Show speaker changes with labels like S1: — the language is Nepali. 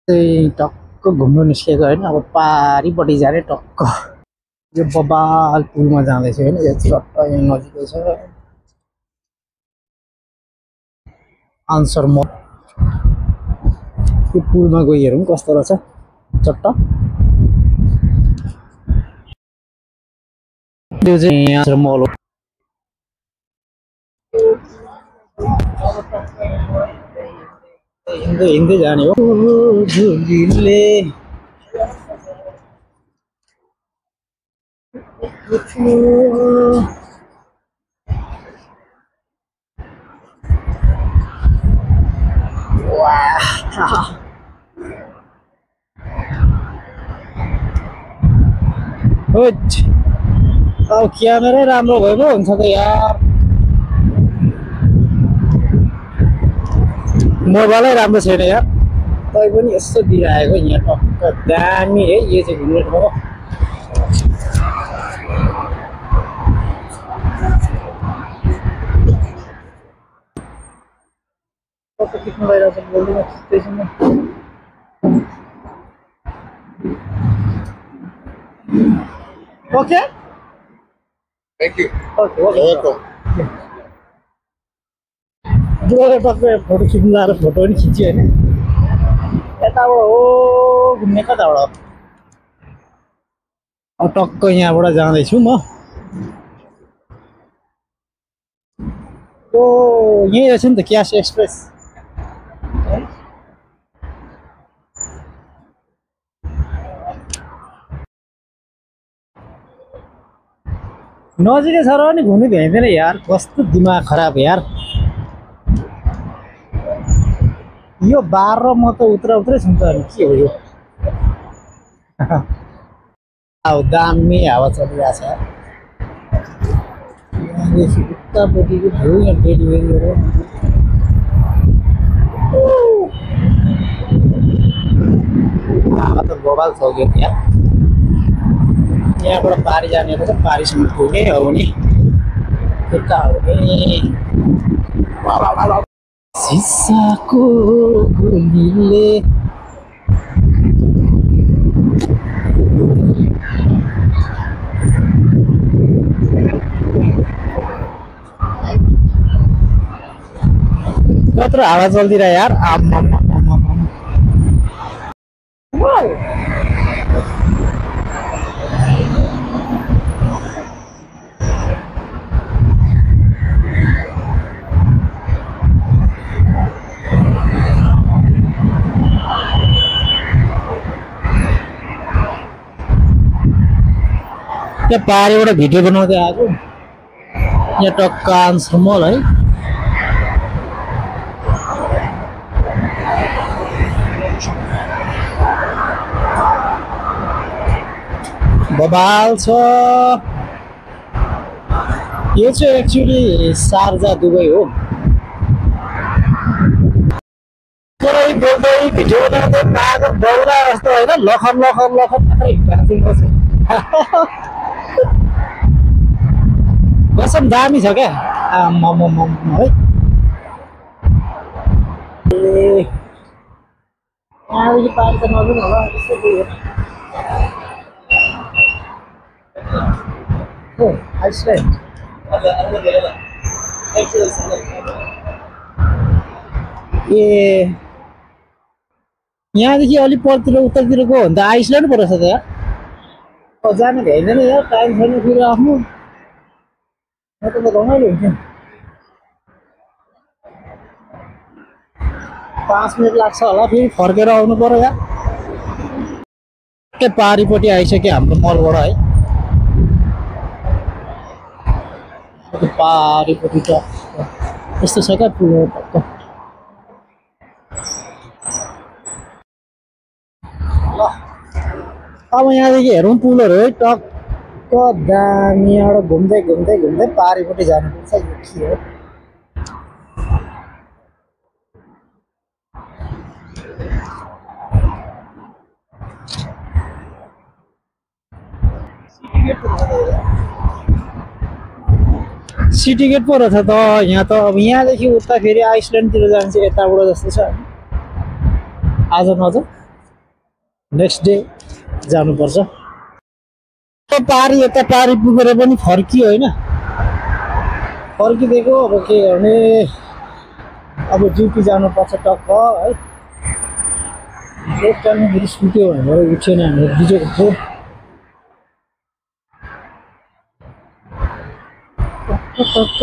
S1: चाहिँ टक्क घुम्नु निस्केको होइन अब पारिपट्टि जाने टक्क यो बबाल पुलमा जाँदैछु होइन यो चट्ट यहाँ नजिकै छ आन्सर म यो पुलमा गई हेरौँ कस्तो रहेछ चट्ट त्यो चाहिँ आन्सर मल हो हिँड्दै हिँड्दै जाने हो झुलीले अब क्यामेरै राम्रो भएको हुन्छ त यार मोबाइलै राम्रो छैन यार तै पनि यस्तो दिइरहेको यहाँ टक्क दामी है यो चाहिँ घुम्ने ठाउँ खिच्नु भइरहेको छ बोल्दिनँ खिच्दैछु okay
S2: Thank you.
S1: Okay
S2: You're welcome.
S1: जोडेर टक्क फोटो खिच्नु लाएर फोटो पनि खिच्यो होइन यता अब हो घुम्ने कताबाट अब टक्क यहाँबाट जाँदैछु म ओ यहीँ रहेछ नि त क्यास एक्सप्रेस नजिकै छ र पनि घुम्नु भ्याइँदैन यार कस्तो दिमाग खराब यार यो बार र म त उत्रै सुन्छ अनि के हो यो अब दामी हावा चलिरहेछ यहाँदेखि उतापट्टिको भ्यू यहाँ डेलिभरी गरेर हावा त बबाल सक्यो त्यहाँ यहाँबाट पारी जाने हो त पारीसम्म पुगे हो नि यता हो नि सिसाको गोलीले कत्रो हावा चल्दिरह यार आम्मा त्यहाँ पारिबाट भिडियो बनाउँदै आएको यहाँ टक्क आन्सर मल है बबाल छ यो चाहिँ एक्चुअली शारजा दुबई हो बोल्दै भिडियो बनाउँदै पागल बौरा जस्तो होइन लखन कसम दामी छ क्या मम है यहाँदेखि पारि त नजाउँ होला यस्तो हो आइसल्यान्ड ए यहाँदेखि अलिक परतिर उत्तरतिर गयो भने त आइसल्यान्ड पो रहेछ त यार जानु भ्याइँदैन यार टाइम छैन फेरि आफ्नो त रमाइलो हुन्छ 5 मिनट लाग्छ होला फेरि फर्केर आउनु पर्यो यार के पारिपट्टि आइसक्यो हाम्रो मलबाट है पारिपट्टि त यस्तो छ क्या पुल टक्क अब यहाँदेखि हेरौँ पुलहरू है टक्क दामी एउटा घुम्दै पारिपट्टि जानुपर्छ यो के हो सिटी गेट पो रहेछ त यहाँ त अब यहाँदेखि उता फेरि आइसल्यान्डतिर जान्छ यताबाट जस्तो छ आज नजाउँ नेक्स्ट डे जानुपर्छ। पारी यता पारी पुगेर पनि फर्कियो होइन, फर्किदिएको अब के गर्ने, अब ड्युटी जानुपर्छ टक्क है। एक टाइममा फेरि सुत्यो भनेर उठेन हामीले बुझेको थियो। टक्क